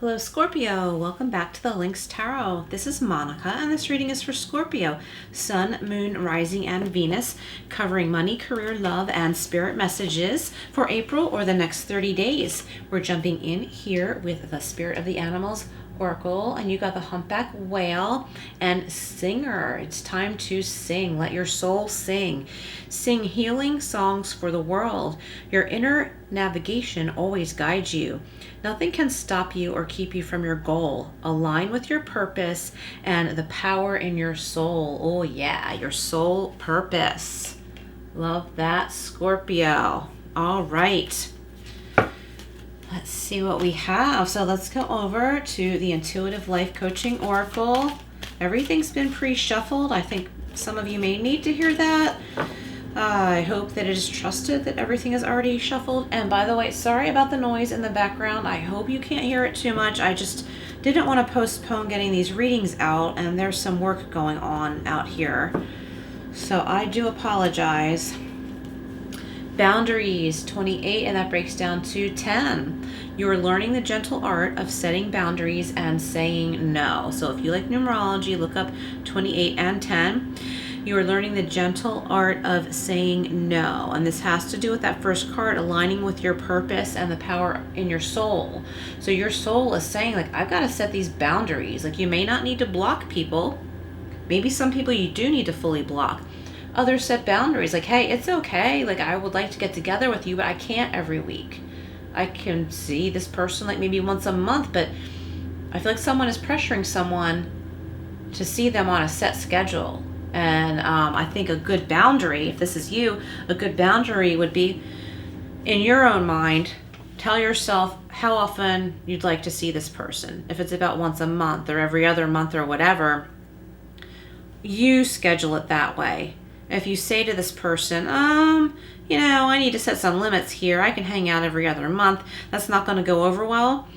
Hello Scorpio, welcome back to the Lynx Tarot. This is Monica and this reading is for Scorpio, Sun, Moon, Rising, and Venus, covering money, career, love, and spirit messages for April or the next 30 days. We're jumping in here with the Spirit of the Animals Oracle, and you got the Humpback Whale and Singer. It's time to sing. Let your soul sing. Sing healing songs for the world. Your inner navigation always guides you. Nothing can stop you or keep you from your goal. Align with your purpose and the power in your soul. Oh yeah, your soul purpose. Love that, Scorpio. All right. Let's see what we have. So let's go over to the Intuitive Life Coaching Oracle. Everything's been pre-shuffled. I think some of you may need to hear that. I hope that it is trusted that everything is already shuffled. And by the way, sorry about the noise in the background. I hope you can't hear it too much. I just didn't want to postpone getting these readings out, and there's some work going on out here. So I do apologize. Boundaries, 28, and that breaks down to 10. You are learning the gentle art of setting boundaries and saying no. So if you like numerology, look up 28 and 10. You are learning the gentle art of saying no. And this has to do with that first card, aligning with your purpose and the power in your soul. So your soul is saying, like, I've got to set these boundaries. Like, you may not need to block people. Maybe some people you do need to fully block. Others set boundaries, like, hey, it's okay. Like, I would like to get together with you, but I can't every week. I can see this person like maybe once a month, but I feel like someone is pressuring someone to see them on a set schedule. And I think a good boundary, if this is you, a good boundary would be, in your own mind, tell yourself how often you'd like to see this person. If it's about once a month or every other month or whatever, you schedule it that way. If you say to this person, you know, I need to set some limits here. I can hang out every other month. That's not going to go over well.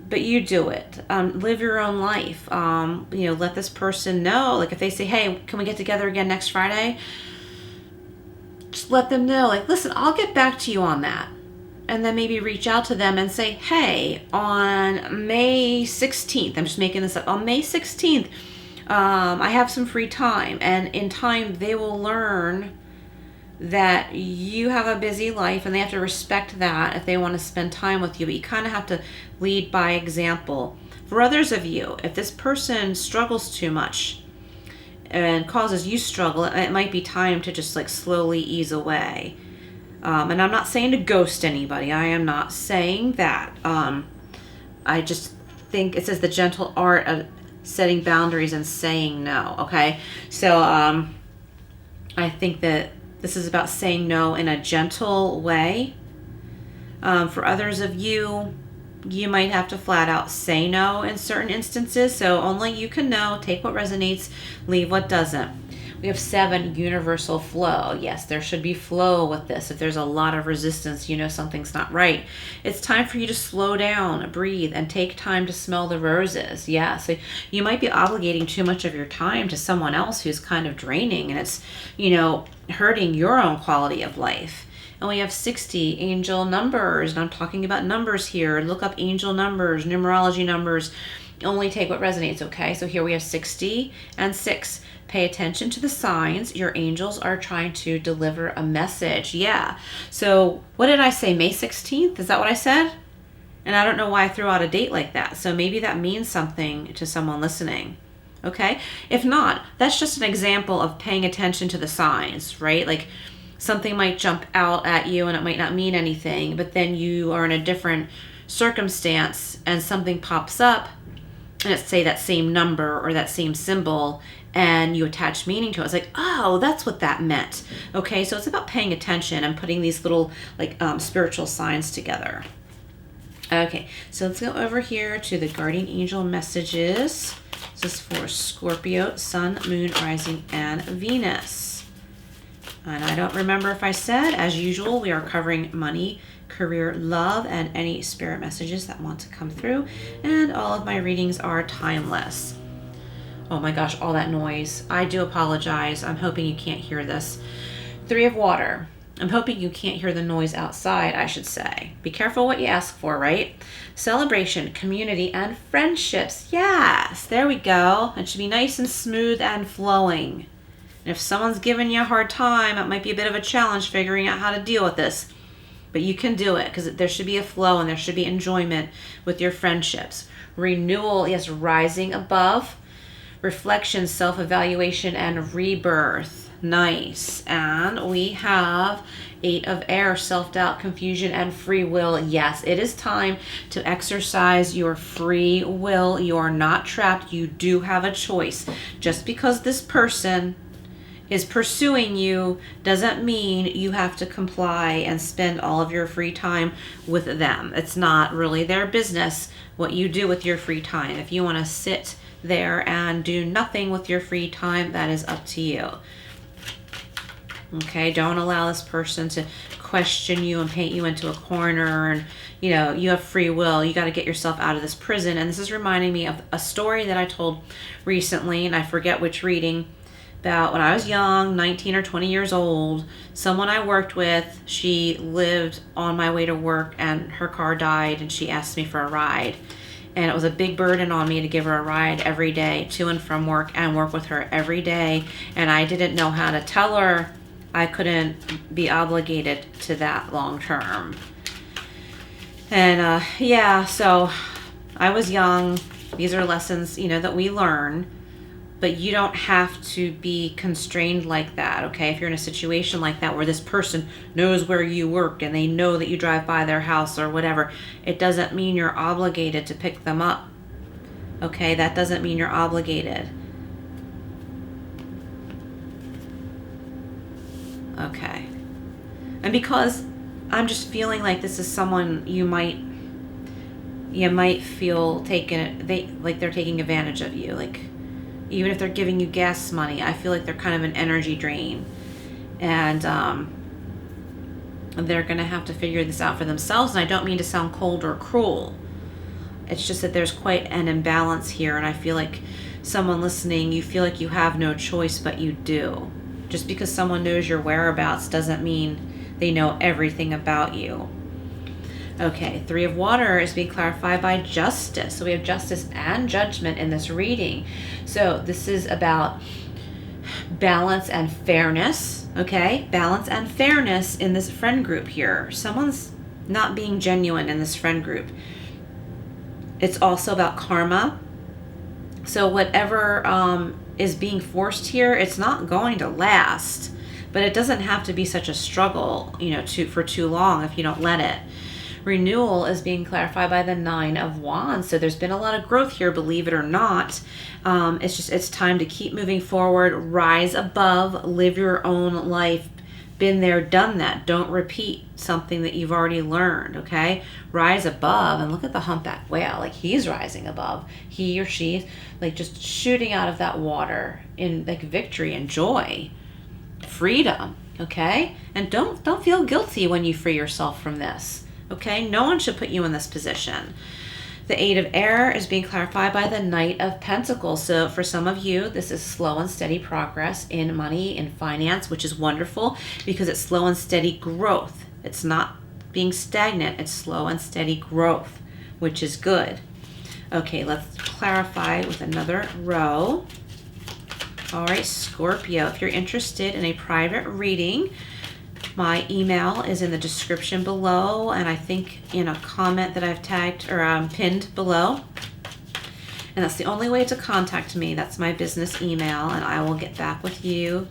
But you do it. Live your own life. You know, let this person know. Like if they say, hey, can we get together again next Friday? Just let them know. Like, listen, I'll get back to you on that. And then maybe reach out to them and say, hey, on May 16th, I'm just making this up, on May 16th, I have some free time. And in time, they will learn that you have a busy life and they have to respect that if they want to spend time with you. But you kind of have to lead by example. For others of you, if this person struggles too much and causes you struggle, it might be time to just like slowly ease away. And I'm not saying to ghost anybody. I am not saying that. I just think it says the gentle art of setting boundaries and saying no. Okay. So I think that this is about saying no in a gentle way. For others of you, you might have to flat out say no in certain instances. So only you can know. Take what resonates, leave what doesn't. We have 7, universal flow. Yes, there should be flow with this. If there's a lot of resistance, you know something's not right. It's time for you to slow down, breathe, and take time to smell the roses. Yeah, so you might be obligating too much of your time to someone else who's kind of draining, and it's, you know, hurting your own quality of life. And we have 60 angel numbers, and I'm talking about numbers here. Look up angel numbers, numerology numbers. Only take what resonates, okay? So here we have 60 and 6. Pay attention to the signs. Your angels are trying to deliver a message. Yeah. So what did I say? May 16th? Is that what I said? And I don't know why I threw out a date like that. So maybe that means something to someone listening. Okay. If not, that's just an example of paying attention to the signs, right? Like something might jump out at you and it might not mean anything, but then you are in a different circumstance and something pops up and it's say that same number or that same symbol, and you attach meaning to it. It's like, oh, that's what that meant. Okay, so it's about paying attention and putting these little like spiritual signs together. Okay, so let's go over here to the guardian angel messages. This is for Scorpio, Sun, Moon, Rising, and Venus. And I don't remember if I said, as usual, we are covering money, career, love, and any spirit messages that want to come through. And all of my readings are timeless. Oh my gosh, all that noise. I do apologize. I'm hoping you can't hear this. 3 of water. I'm hoping you can't hear the noise outside, I should say. Be careful what you ask for, right? Celebration, community, and friendships. Yes, there we go. It should be nice and smooth and flowing. And if someone's giving you a hard time, it might be a bit of a challenge figuring out how to deal with this. But you can do it because there should be a flow and there should be enjoyment with your friendships. Renewal, yes, rising above. Reflection, self-evaluation, and rebirth. Nice. And we have 8 of air, self-doubt, confusion, and free will. Yes, it is time to exercise your free will. You are not trapped. You do have a choice. Just because this person is pursuing you doesn't mean you have to comply and spend all of your free time with them. It's not really their business what you do with your free time. If you want to sit there and do nothing with your free time, that is up to you. Okay, don't allow this person to question you and paint you into a corner, and you know, you have free will. You got to get yourself out of this prison. And this is reminding me of a story that I told recently, and I forget which reading, about when I was young, 19 or 20 years old. Someone I worked with, she lived on my way to work and her car died, and she asked me for a ride. And it was a big burden on me to give her a ride every day to and from work and work with her every day. And I didn't know how to tell her I couldn't be obligated to that long term. And yeah, so I was young. These are lessons, you know, that we learn. But you don't have to be constrained like that, okay? If you're in a situation like that where this person knows where you work and they know that you drive by their house or whatever, it doesn't mean you're obligated to pick them up, okay? That doesn't mean you're obligated. Okay. And because I'm just feeling like this is someone you might feel like they're taking advantage of you, like, even if they're giving you gas money, I feel like they're kind of an energy drain. And they're going to have to figure this out for themselves. And I don't mean to sound cold or cruel. It's just that there's quite an imbalance here. And I feel like someone listening, you feel like you have no choice, but you do. Just because someone knows your whereabouts doesn't mean they know everything about you. Okay, 3 of water is being clarified by justice. So we have justice and judgment in this reading. So this is about balance and fairness, okay? Balance and fairness in this friend group here. Someone's not being genuine in this friend group. It's also about karma. So whatever is being forced here, it's not going to last. But it doesn't have to be such a struggle, you know, for too long if you don't let it. Renewal is being clarified by the 9 of Wands. So there's been a lot of growth here, believe it or not. It's time to keep moving forward, rise above, live your own life. Been there, done that. Don't repeat something that you've already learned, okay? Rise above, and look at the humpback whale. Like, he's rising above. He or she, like, just shooting out of that water in, like, victory and joy. Freedom, okay? And don't feel guilty when you free yourself from this. Okay, no one should put you in this position. The 8 of air is being clarified by the Knight of Pentacles. So for some of you, this is slow and steady progress in money, in finance, which is wonderful because it's slow and steady growth. It's not being stagnant. It's slow and steady growth, which is good. Okay, let's clarify with another row. All right, Scorpio, if you're interested in a private reading, my email is in the description below, and I think in a comment that I've tagged or pinned below. And that's the only way to contact me. That's my business email, and I will get back with you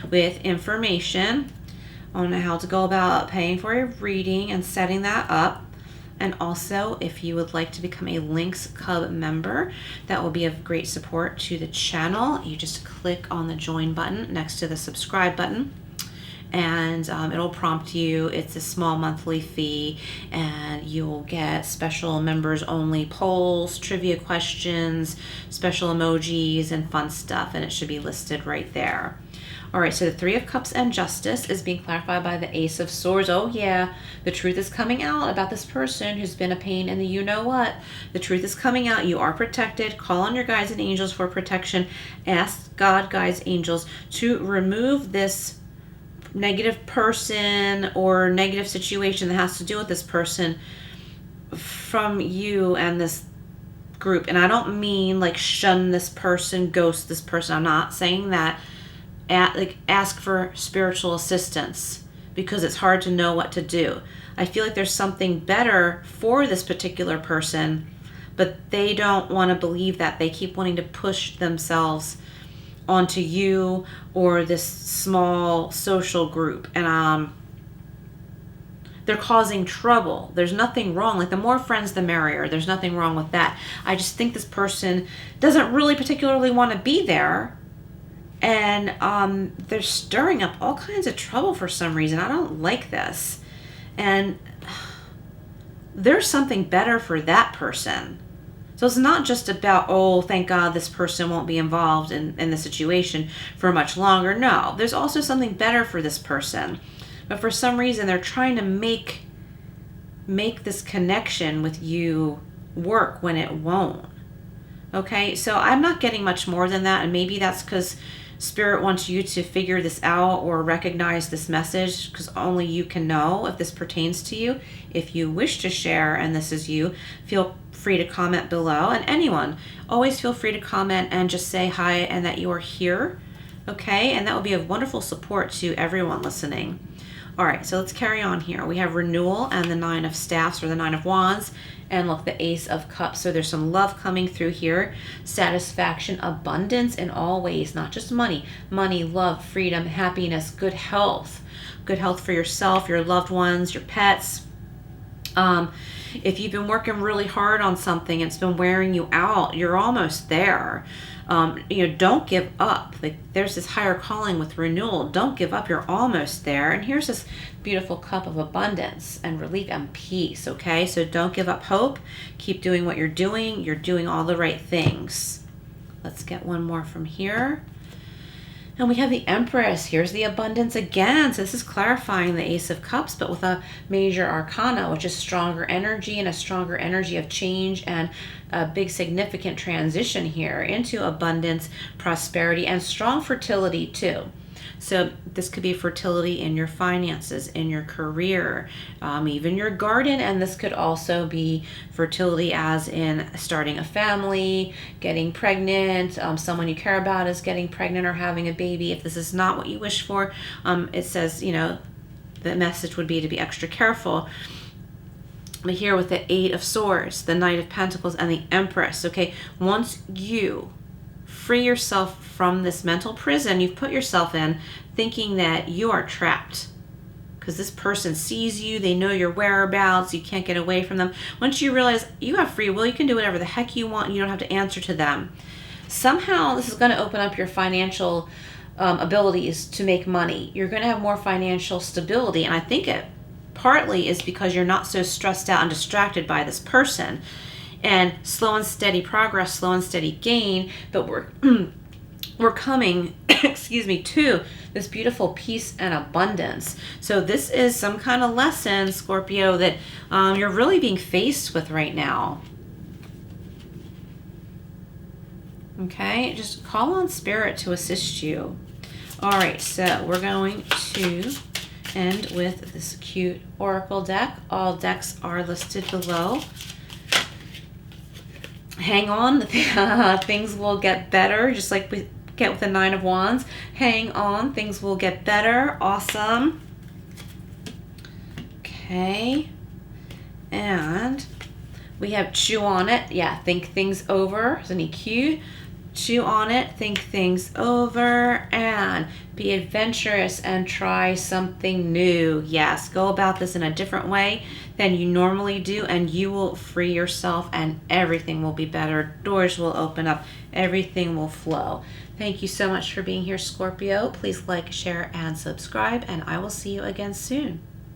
with information on how to go about paying for a reading and setting that up. And also, if you would like to become a Lynx Cub member, that will be of great support to the channel. You just click on the join button next to the subscribe button, and it'll prompt you. It's a small monthly fee, and you'll get special members only polls, trivia questions, special emojis, and fun stuff, and it should be listed right there. All right, so the 3 of Cups and Justice is being clarified by the Ace of Swords. Oh yeah, the truth is coming out about this person who's been a pain in the you-know-what. The truth is coming out. You are protected. Call on your guides and angels for protection. Ask God, guides, angels to remove this negative person or negative situation that has to do with this person from you and this group. And I don't mean like shun this person, ghost this person. I'm not saying that. Ask for spiritual assistance because it's hard to know what to do. I feel like there's something better for this particular person, but they don't want to believe that. They keep wanting to push themselves onto you or this small social group, and they're causing trouble. There's nothing wrong. Like, the more friends, the merrier. There's nothing wrong with that. I just think this person doesn't really particularly want to be there, and they're stirring up all kinds of trouble for some reason. I don't like this. And there's something better for that person. So it's not just about, oh, thank God this person won't be involved in the situation for much longer. No, there's also something better for this person. But for some reason, they're trying to make this connection with you work when it won't. Okay, so I'm not getting much more than that. And maybe that's because Spirit wants you to figure this out or recognize this message, because only you can know if this pertains to you. If you wish to share and this is you, feel free to comment below. And anyone, always feel free to comment and just say hi and that you are here. Okay, and that will be of wonderful support to everyone listening. All right, so let's carry on here. We have renewal and the Nine of Staffs, or the Nine of Wands, and look, the Ace of Cups. So there's some love coming through here, satisfaction, abundance in all ways, not just money, love, freedom, happiness, good health for yourself, your loved ones, your pets. If you've been working really hard on something, it's been wearing you out, you're almost there. Don't give up. Like, there's this higher calling with renewal. Don't give up. You're almost there. And here's this beautiful cup of abundance and relief and peace. Okay, so don't give up hope. Keep doing what you're doing. You're doing all the right things. Let's get one more from here. And we have the Empress. Here's the abundance again. So this is clarifying the Ace of Cups, but with a major arcana, which is stronger energy, and a stronger energy of change and a big significant transition here into abundance, prosperity, and strong fertility too. So this could be fertility in your finances, in your career, even your garden. And this could also be fertility as in starting a family, getting pregnant, someone you care about is getting pregnant or having a baby. If this is not what you wish for, it says, the message would be to be extra careful. But here with the Eight of Swords, the Knight of Pentacles, and the Empress, okay, once you free yourself from this mental prison you've put yourself in, thinking that you are trapped because this person sees you, they know your whereabouts, you can't get away from them. Once you realize you have free will, you can do whatever the heck you want, and you don't have to answer to them. Somehow this is going to open up your financial abilities to make money. You're going to have more financial stability, and I think it partly is because you're not so stressed out and distracted by this person. And slow and steady progress, slow and steady gain, but we're coming, to this beautiful peace and abundance. So this is some kind of lesson, Scorpio, that you're really being faced with right now. Okay, just call on Spirit to assist you. All right, so we're going to end with this cute oracle deck. All decks are listed below. Hang on, things will get better, just like we get with the Nine of Wands. Hang on, things will get better. Awesome. Okay. And we have chew on it. Yeah, think things over. Isn't he cute? Chew on it, think things over, and be adventurous and try something new. Yes, go about this in a different way than you normally do, and you will free yourself, and everything will be better. Doors will open up. Everything will flow. Thank you so much for being here, Scorpio. Please like, share, and subscribe, and I will see you again soon.